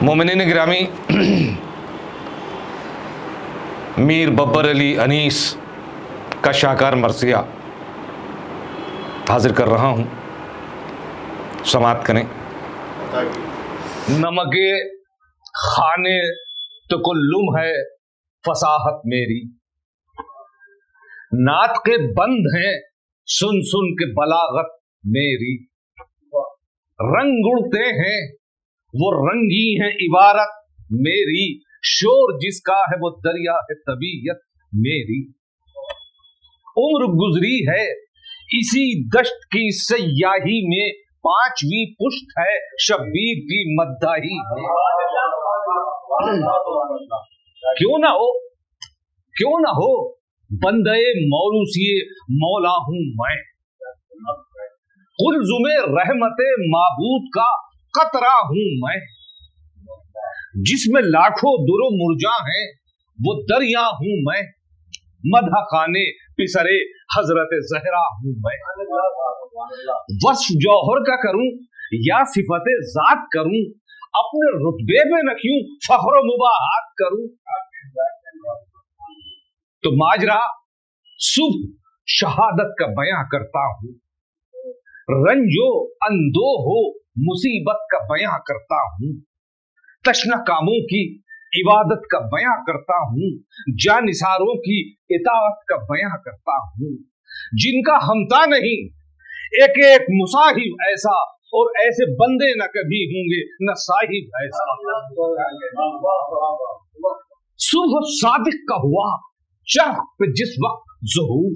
मोमिनीन गिरामी, मीर बब्बर अली अनीस का शाहकार मरसिया हाजिर कर रहा हूँ, समाअत करें। नमके खाने तो कुल्लुम है फसाहत मेरी, नात के बंद हैं सुन सुन के बलागत मेरी, रंग उड़ते हैं वो रंगी है इबारत मेरी, शोर जिसका है वो दरिया है तबीयत मेरी। उम्र गुजरी है इसी दश्त की सयाही में, पांचवी पुश्त है शब्बीर की मद्दाही में। क्यों ना हो बंदे मौलूसिए मौला हूं मैं, कुलजुमे रहमते माबूद का कतरा हूं मैं, जिसमें लाखों दुरो मुरजा हैं वो दरिया हूं मैं, मदह खाने पिसरे हजरत जहरा हूं मैं। वस्फ जौहर का करूं या सिफते जात करूं, अपने रुतबे में न क्यों फख्र मुबाहात करूं। तो माजरा सुबह शहादत का बयां करता हूं, रंजो अंदो हो मुसीबत का बयां करता हूं, तशना कामों की इबादत का बयां करता हूं, जानिसारों की इताअत का बयां करता हूं, जिनका हमता नहीं एक एक मुसाहिब ऐसा, और ऐसे बंदे न कभी होंगे न साहिब ऐसा। सुबह सादिक का हुआ चरख पे जिस वक्त ज़ुहूर,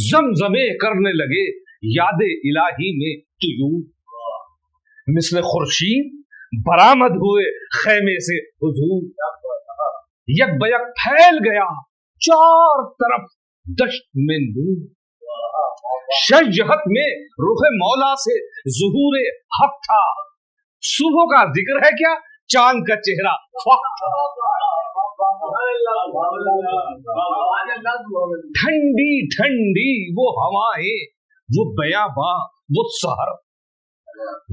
जमजमे करने लगे यादे इलाही में तुयूर, मिस्ल खुर्शीद बरामद हुए खैमे से हुजूर, यक बयक फैल गया चार तरफ दश्त में नूर, शजहत में रुखे मौला से ज़ुहूरे हक था, सुबह का जिक्र है क्या चांद का चेहरा फक था। ठंडी ठंडी वो हवाएं वो बयाबा वो सहर,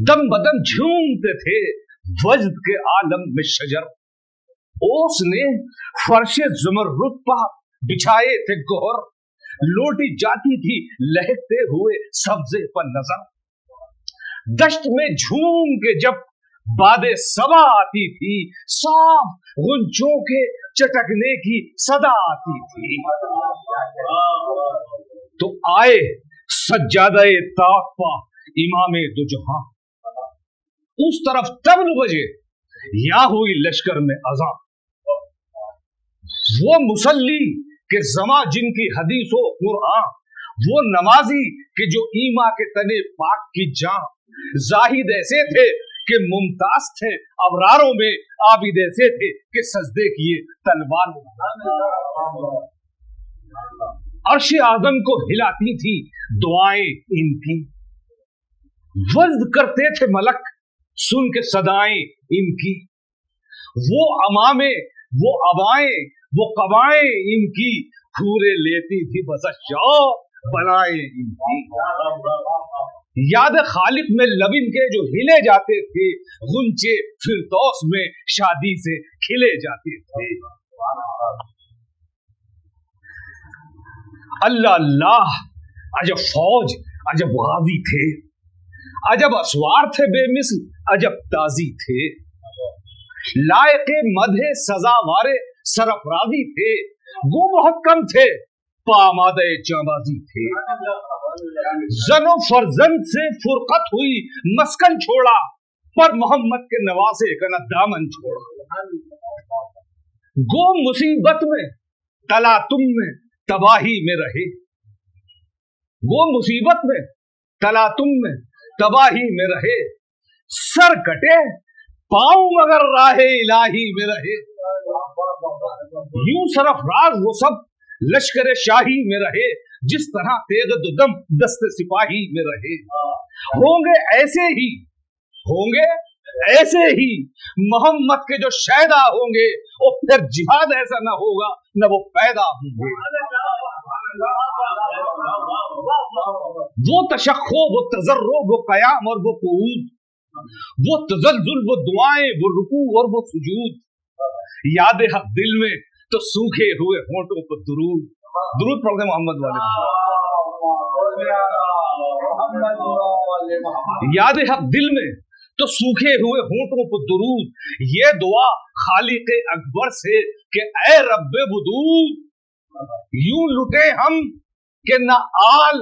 दम बदम झूमते थे वज्द के आलम में शजर, ओस ने फर्शे ज़ुमर्रुद पर बिछाए थे गोहर, लौटी जाती थी लहकते हुए सब्जे पर नजर, दश्त में झूम के जब बादे सबा आती थी, साफ गुंजों के चटकने की सदा आती थी। तो आए सज्जादे ताक पा इमामे दो जहां, उस तरफ तब्ल बजे या हुई लश्कर में अज़ां, वो मुसल्ली के जमा जिनकी हदीसो कुरान, वो नमाजी के जो ईमा के तने पाक की जान, जाहिद ऐसे थे कि मुमताज थे अबरारों में, आबिद ऐसे थे कि सजदे किए तलवारों में। अर्श आज़म को हिलाती थी दुआएं इनकी, वज्द करते थे मलक सुन के सदाएं इनकी, वो अमामे वो अबाएं वो कबाएं इनकी, खूरे लेती थी बस बनाए इनकी। याद खालिक में लबिन के जो हिले जाते थे, गुंचे फिरदौस में शादी से खिले जाते थे। अल्लाह अल्लाह अजब फौज अजब गाजी थे, अजब असवार थे बेमिसल अजब ताजी थे, लायके मधे सजावारे सरफराजी थे, वो बहुत कम थे पामादे जाबाजी थे। जनो फरजंद से फुरकत हुई मस्कन छोड़ा, पर मोहम्मद के नवासे का न दामन छोड़ा। गो मुसीबत में तलातुम में तबाही में रहे, वो मुसीबत में तलातुम में तबाही में रहे, सर कटे पांव मगर राहे इलाही में रहे। यूं सरफराज वो सब लश्कर शाही में रहे, जिस तरह तेग दुदम दस्ते सिपाही में रहे। होंगे ऐसे ही मोहम्मद के जो शहदा होंगे, और फिर जिहाद ऐसा न होगा न वो पैदा होंगे। वो तशक्को वो तजर्रो वो कयाम और वो कूद, وہ तज़ल्ज़ुल, वो दुआएं, वो रुकू और वो सुजूद, याद हक दिल में तो सूखे हुए होंठों पर दुरूद। दुरूद पढ़ते मोहम्मद वाले, याद हक दिल में तो सूखे हुए होंठों पर दुरूद, ये दुआ खालिक अकबर से कि ऐ रब्बे वजूद, यूं लुटे हम कि न आल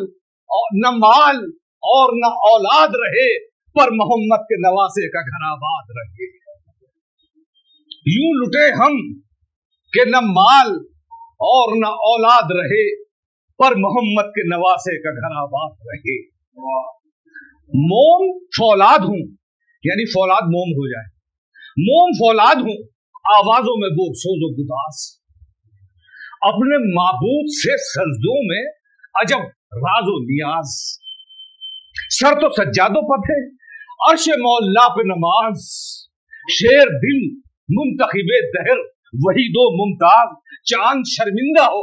और न माल और न औलाद रहे, पर मोहम्मद के नवासे का घर आबाद रहे। यूं लुटे हम कि न माल और न औलाद रहे, पर मोहम्मद के नवासे का घर आबाद रहे। मोम फौलाद हूं, यानी फौलाद मोम हो जाए, मोम फौलाद हूं, आवाजों में वो सोजो गुदास, अपने माबूद से सजदों में अजब राजो नियाज, सर तो सज्जादों पर थे, अर्श मौला पे नमाज, शेर दिल मुंतखिबे दहर वही दो मुमताज, चांद शर्मिंदा हो,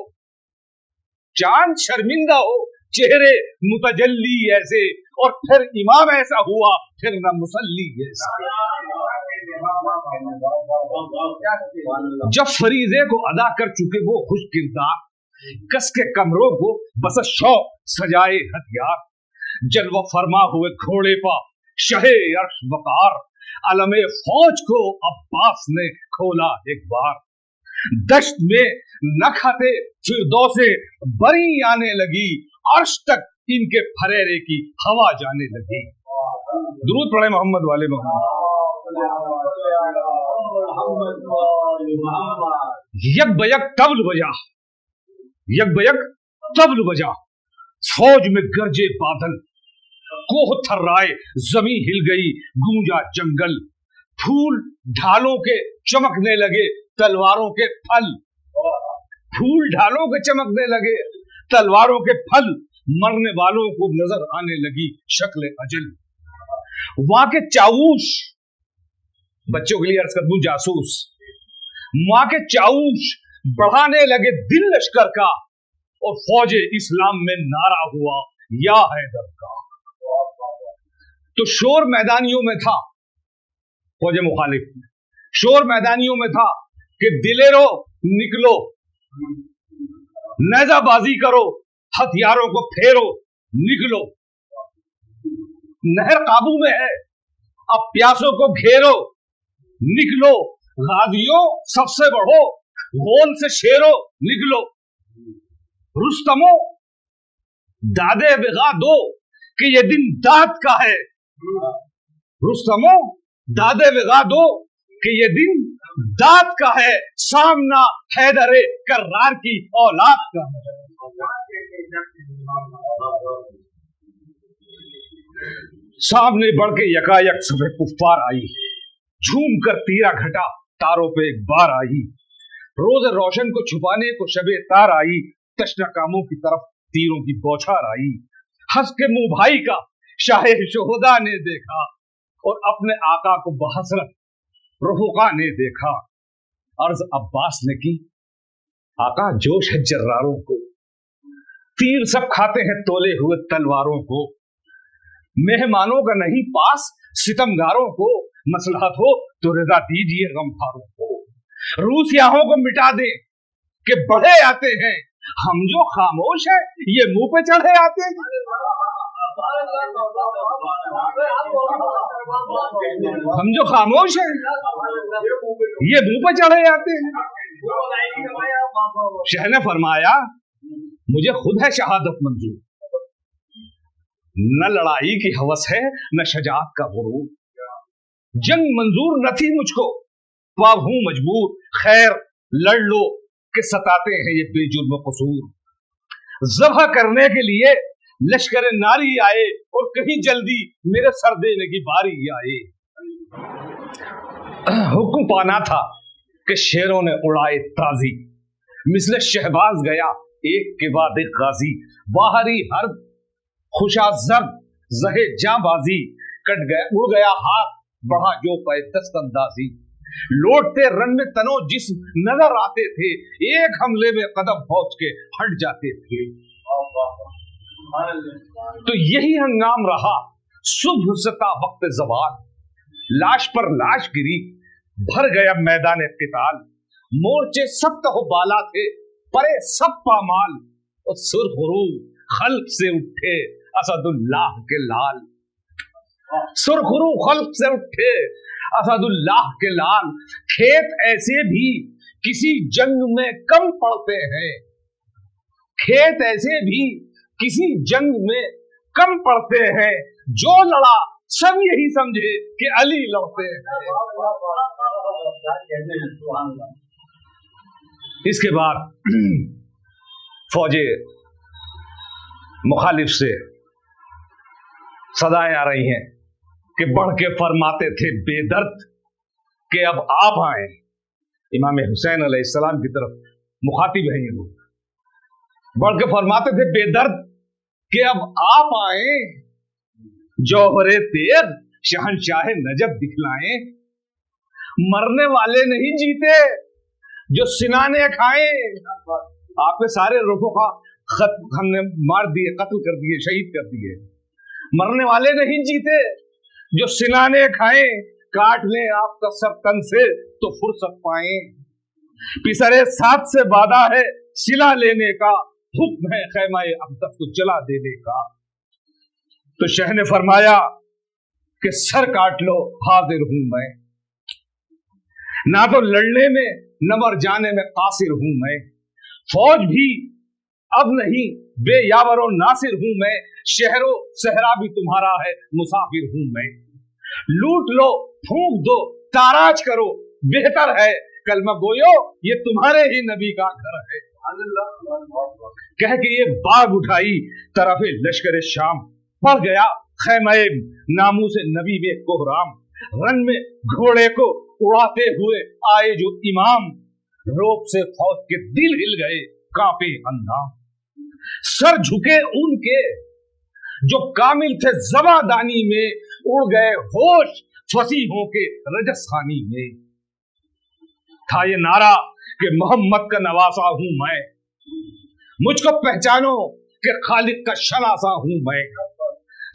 चांद शर्मिंदा हो, चेहरे मुतजल्ली ऐसे, और फिर इमाम ऐसा हुआ, फिर न मुसल्ली ऐसा। जब फरीज़े को अदा कर चुके वो खुश किरदार, कस के कमरों को बस शौक सजाए हथियार, जलवा फरमा हुए घोड़े पा शहे अर्श वकार, अलमे फौज को अब्बास ने खोला एक बार, दश्त में न खाते फिरदौसे बरी आने लगी, अर्श तक इनके फरेरे की हवा जाने लगी। दुरूद पढ़े मोहम्मद वाले मोहम्मद। यक बयक तबल बजा, यक बयक तबल बजा, फौज में गरजे बादल, कोह थर्राए जमीन हिल गई, गूंजा जंगल, फूल ढालों के चमकने लगे तलवारों के फल, फूल ढालों के चमकने लगे तलवारों के फल, मरने वालों को नजर आने लगी शक्ल अजल। वहां के चाऊस, बच्चों के लिए अर्ज कर दूं जासूस, वहां के चाऊस बढ़ाने लगे दिल लश्कर का, और फौजे इस्लाम में नारा हुआ या हैदर का। तो शोर मैदानियों में था, फौजे मुखालिफ शोर मैदानियों में था कि दिलेरो निकलो, नेजाबाजी करो, हथियारों को फेरो, निकलो, नहर काबू में है, अब प्यासों को घेरो, निकलो, गाजियों सबसे बढ़ो, गोल से शेरो, निकलो, रुस्तमो दादे बिगा दो कि ये दिन दाद का है, रुस्तमो दादे बिगा दो कि ये दिन दाद का है, सामना हैदरे कर्रार की औलाद का है। सामने बढ़ के यकायक सफे कुफ्फार आई, झूम कर तीरा घटा तारों पे एक बार आई, रोज रोशन को छुपाने को शबे तार आई, तशना कामों की तरफ तीरों की बौछार आई। हंस के मुंह भाई का शाहे शोहदा ने देखा, और अपने आका को बहसरत रफूका ने देखा। अर्ज अब्बास ने की, आका जोश है जर्रारों को, तीर सब खाते हैं तोले हुए तलवारों को, मेहमानों का नहीं पास सितमगारों को, मसलहत हो तो रजा दीजिए गमखारों को, रूसियाहों को मिटा दे कि बढ़े आते हैं, हम जो खामोश है ये मुंह पे चढ़े आते हैं। हम जो खामोश हैं ये मुंह पे चढ़े आते हैं। शाह ने फरमाया, मुझे खुद है शहादत मंजूर, न लड़ाई की हवस है न शजाअत का गुरूर, जंग मंजूर न थी मुझको, पाप हूं मजबूर, खैर लड़ लो कि सताते हैं ये बेजुर्म कसूर, ज़ब्ह करने के लिए लश्कर नारी आए, और कहीं जल्दी मेरे सर देने की बारी आए। हुक्म पाना था कि शेरों ने उड़ाए ताजी, मिसले शहबाज गया एक के बाद एक गाजी, बाहरी हर्ब खुशा जर्द जहे जाबाजी, कट गया उड़ गया हाथ बढ़ा जो पे दस्त अंदाजी, लौटते रन में तनो जिस्म नजर आते थे, एक हमले में कदम पहुंच के हट जाते थे। तो यही हंगाम रहा सुबह से ता वक्त ज़वाल, लाश पर लाश गिरी, भर गया मैदान क़िताल। मोर्चे सब तहो बाला थे, परे सब पामाल, और सुरखरू खल्क से उठे असदुल्लाह के लाल। सुरखरू खल्क से उठे असदुल्लाह के लाल। खेत ऐसे भी किसी जंग में कम पड़ते हैं, खेत ऐसे भी किसी जंग में कम पड़ते हैं, जो लड़ा सब यही समझे कि अली लड़ते हैं। इसके बाद फौजे मुखालिफ से सदाएं आ रही हैं कि बढ़ के फरमाते थे बेदर्द कि अब आप आए। इमाम हुसैन अलैहिस्सलाम की तरफ मुखातिब हैं ये लोग, बढ़ के फरमाते थे बेदर्द कि अब आप आए, जौहरे तेग शहंशाह नजब दिखलाएं। मरने वाले नहीं जीते जो सिनाने खाए। आपके सारे रुखों का खत हमने मार दिए, कत्ल कर दिए, शहीद कर दिए। मरने वाले नहीं जीते जो सिनाने खाए। काट ले आपका सर तन से तो फुर्सत पाए। पिसरे साथ से वादा है सिला लेने का, हुक्म है खैमाए अक़दस को जला देने का। तो शह ने फरमाया कि सर काट लो, हाजिर हूं मैं, ना तो लड़ने में न मर जाने में कासिर हूं मैं। फौज भी अब नहीं बेयावरो नासिर हूं मैं, शहरो सहरा भी तुम्हारा है मुसाफिर हूं मैं। लूट लो फूंक दो ताराज करो, बेहतर है कलमा गोयो ये तुम्हारे ही नबी का घर है। कह के ये बाग उठाई तरफे लश्कर शाम, पड़ गया खैमाए नामू से नबी में कोहराम। रन में घोड़े को उड़ाते हुए आए जो इमाम, रोब से फौज के दिल हिल गए कांपे अंदाम। सर झुके उनके जो कामिल थे जबादानी में, उड़ गए होश फसीहों के रजसखानी में। था ये नारा कि मोहम्मद का नवासा हूं मैं, मुझको पहचानो कि खालिद का शनासा हूं मैं।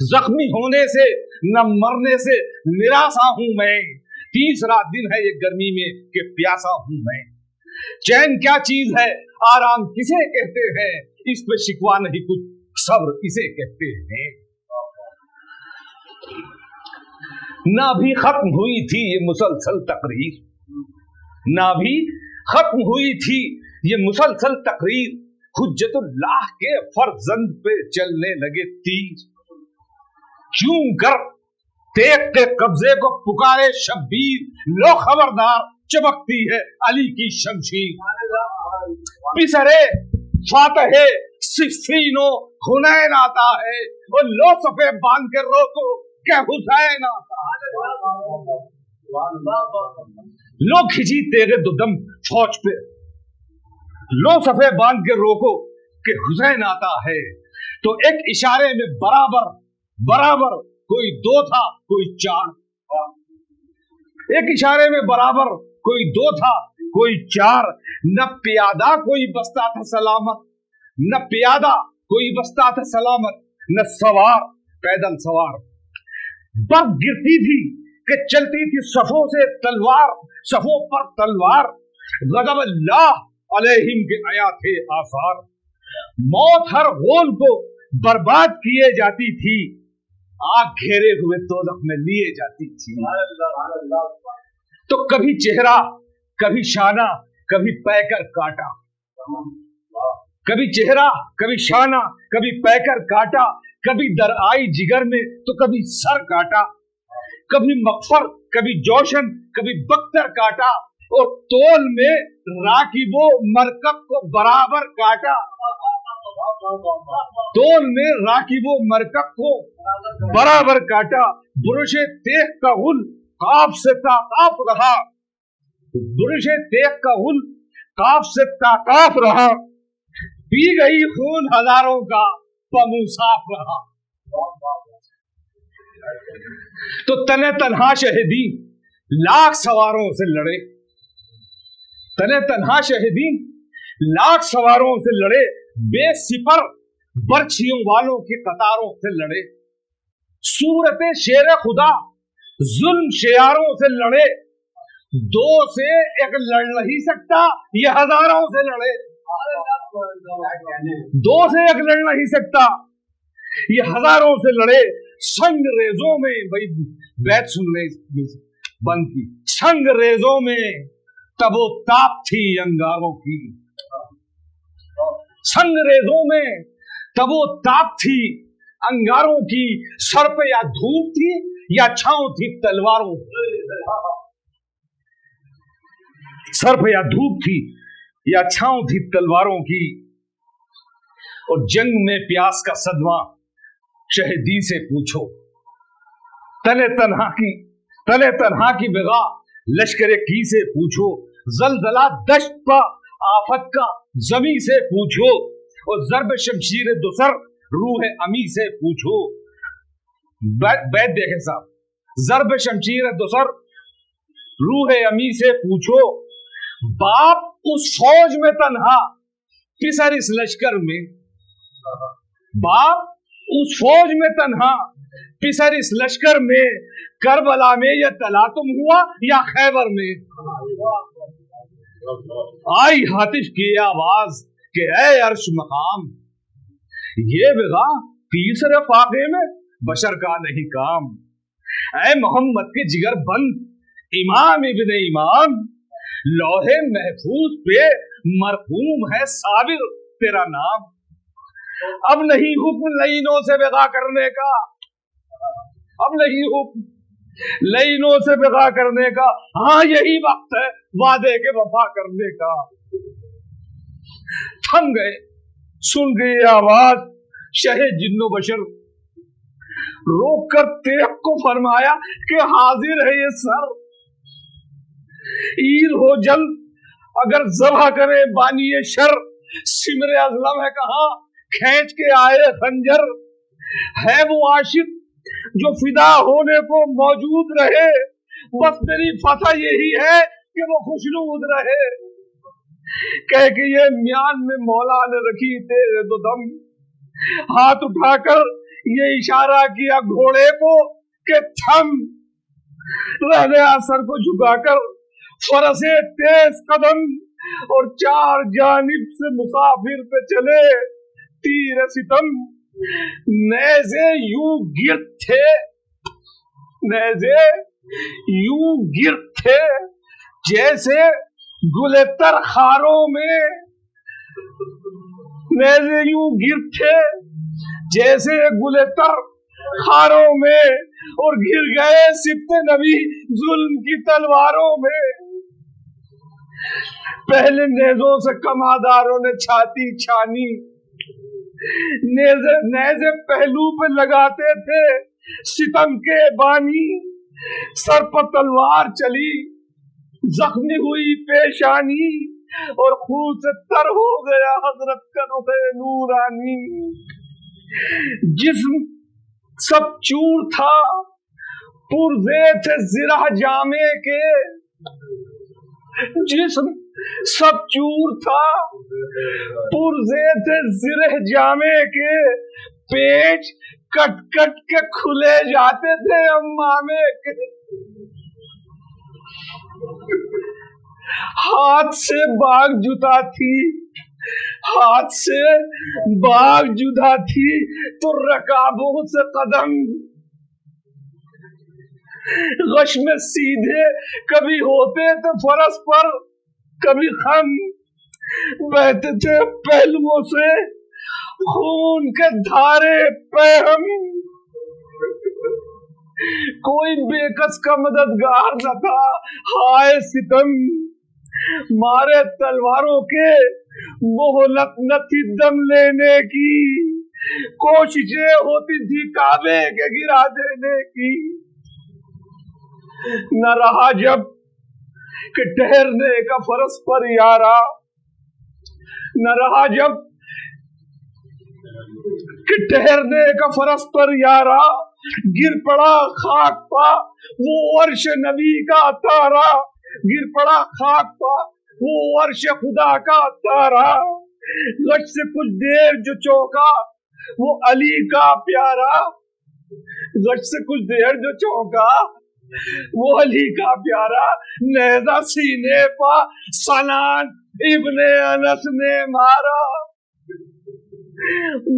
जख्मी होने से न मरने से निराशा हूं मैं, तीसरा दिन है ये गर्मी में कि प्यासा हूं मैं। चैन क्या चीज है आराम किसे कहते हैं, इस पे शिकवा नहीं कुछ सब्र इसे कहते हैं। ना भी खत्म हुई थी ये मुसलसल तकरीर, ना भी खत्म हुई थी ये मुसलसल तकरीर। हुज्जतुल्लाह के फर्जंद पे चलने लगे तीर। क्यों कर तेग के कब्जे को पुकारे शब्बीर, लो खबरदार चमकती है अली की शमशीर। पिसरे फातहे सिफ़ीनो हुनैन आता है, वो लो सफे बांध के रोको क्या हुसैन आता है। लो खिंची तेरे दुदम फौज पे, लो सफे बांध के रोको कि हुसैन आता है। तो एक इशारे में बराबर बराबर कोई दो था कोई चार, एक इशारे में बराबर कोई दो था कोई चार। न प्यादा कोई बसता था सलामत, न प्यादा कोई बसता था सलामत, न सवार पैदल सवार। बर्फ गिरती थी कि चलती थी सफों से तलवार, सफों पर तलवार। गज़ब अल्लाह अलैहिम के आया थे आसार। मौत हर गोल को बर्बाद किए जाती थी, आग घेरे हुए दोज़ख में लिए जाती थी। तो कभी चेहरा कभी शाना कभी पैकर काटा, कभी चेहरा कभी शाना कभी पैकर काटा। कभी दर आई जिगर में तो कभी सर काटा, कभी मगफर कभी जोशन कभी बख्तर काटा। और तोल में राकिबो मरकब को बराबर काटा, तोल में राकिबो मरकब को बराबर काटा। बुरुशे तेग का हुल काफ से ताकाफ रहा, बुरुशे तेग का हुल काफ से ताकाफ रहा। पी गई खून हजारों का पमू साफ रहा। तो तने तन्हा शहीदी लाख सवारों से लड़े, तने तन्हा शहीदी लाख सवारों से लड़े। बेसिपर बर्छियों वालों की कतारों से लड़े। सूरत शेर खुदा ظلم شیاروں سے لڑے، دو سے ایک لڑ نہیں سکتا، یہ ہزاروں سے لڑے، دو سے ایک لڑ نہیں سکتا، یہ ہزاروں سے لڑے۔ سنگ ریزوں میں، بھائی بیت سن رہے بند کی، سنگ ریزوں میں تب وہ تاپ تھی انگاروں کی، سنگ ریزوں میں تب وہ تاپ تھی انگاروں کی، سر پہ یا دھوپ تھی یا چھاؤں تھی تلواروں کی، سر پہ یا دھوپ تھی یا چھاؤں تھی تلواروں کی۔ اور جنگ میں پیاس کا صدمہ شہیدی سے پوچھو، تلے تنہا کی بغا لشکر کی سے پوچھو، زلزلہ دشت پا آفت کا زمیں سے پوچھو، اور ضرب شمشیر دوسر روح امی سے پوچھو۔ بیت دیکھیں صاحب، ضرب شمشیر دوسر روح امی سے پوچھو، باپ اس فوج میں تنہا پسر اس لشکر میں، باپ اس فوج میں تنہا پسر اس لشکر میں، کربلا میں یہ تلاطم ہوا یا خیبر میں؟ آئی ہاتف کی آواز کہ اے عرش مقام، یہ بغا تیسرے فاقے میں بشر کا نہیں کام، اے محمد کے جگر بند امام ابن امام، لوہے محفوظ پہ مرقوم ہے صابر تیرا نام، اب نہیں حکم لعینوں سے بغا کرنے کا، اب نہیں حکم لعینوں سے بغا کرنے کا، ہاں یہی وقت ہے وعدے کے وفا کرنے کا۔ تھم گئے، سن گئی آواز شہ جن و بشر، روک کر تیغ کو فرمایا کہ حاضر ہے یہ سر، ایر ہو جلد اگر ذبح کرے بانی شر، سمر ازلم ہے کہاں کھینچ کے آئے خنجر، ہے وہ عاشق جو فدا ہونے کو موجود رہے، بس میری فتح یہی ہے کہ وہ خوشنود رہے، کہہ کہ یہ میان میں مولا نے رکھی تیرے دو دم، ہاتھ اٹھا کر یہ اشارہ کیا گھوڑے کو کہ تھم، رہ گیا سر کو جھکا کر فرسے تیز قدم، اور چار جانب سے مسافر پہ چلے تیر ستم، نیزے یوں گر تھے، نیزے یوں گر تھے جیسے گلے تر خاروں میں، نیزے یوں گر تھے جیسے گلے تر خاروں میں، اور گر گئے سبط نبی ظلم کی تلواروں میں، پہلے نیزوں سے کماداروں نے چھاتی چھانی، نیزے پہلو پہ لگاتے تھے ستم کے بانی، سر پر تلوار چلی زخمی ہوئی پیشانی، اور خون سے تر ہو گیا حضرت کا رخ نورانی، جسم سب چور تھا پرزے تھے زرہ جامے کے، جسم سب چور تھا پرزے تھے زرہ جامے کے، پیچ کٹ کٹ کے کھلے جاتے تھے امامے کے، ہاتھ سے باغ جدا تھی، ہاتھ سے باغ جدا تھی تو رکابوں سے قدم، غش میں سیدھے کبھی ہوتے تھے فرس پر، کبھی خم بہتے تھے پہلوؤں سے خون کے دھارے پہم، کوئی بے کس کا مددگار نہ تھا، ہائے ستم، مارے تلواروں کے مہلت نہ تھی دم لینے کی، کوششیں ہوتی تھی کعبے کے گرا دینے کی، نہ رہا جب کہ ٹھہرنے کا فرض پر یارا، نہ رہا جب کہ ٹھہرنے کا فرض پر یارا، گر پڑا خاک پا وہ عرش نبی کا تارا، گر پڑا خاک پا وہ عرش خدا کا تارا، غش سے کچھ دیر جو چونکا وہ علی کا پیارا، غش سے کچھ دیر جو چونکا وہ علی کا پیارا نیزہ سینے پا سنان ابن انس نے مارا.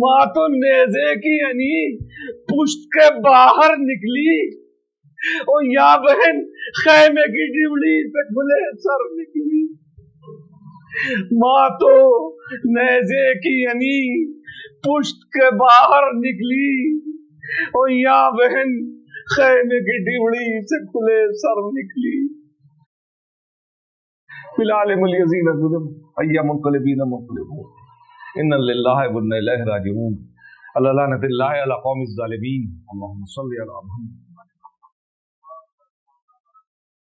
ماں تو نیزے کی یعنی پشت کے باہر نکلی اور یا بہن خیمے کی ڈبڑی سے کھلے سر نکلی. ماں تو نیزے کی یعنی پشت کے باہر نکلی اور یا بہن خیمے کی ڈبڑی سے کھلے سر نکلی. فی العالم الیزین ظلم ایام منقلبین منقلبون ان للہ و انا الیہ راجعون. اللہ لعنت اللہ علی قوم الظالمین. اللہم صلی علی محمد.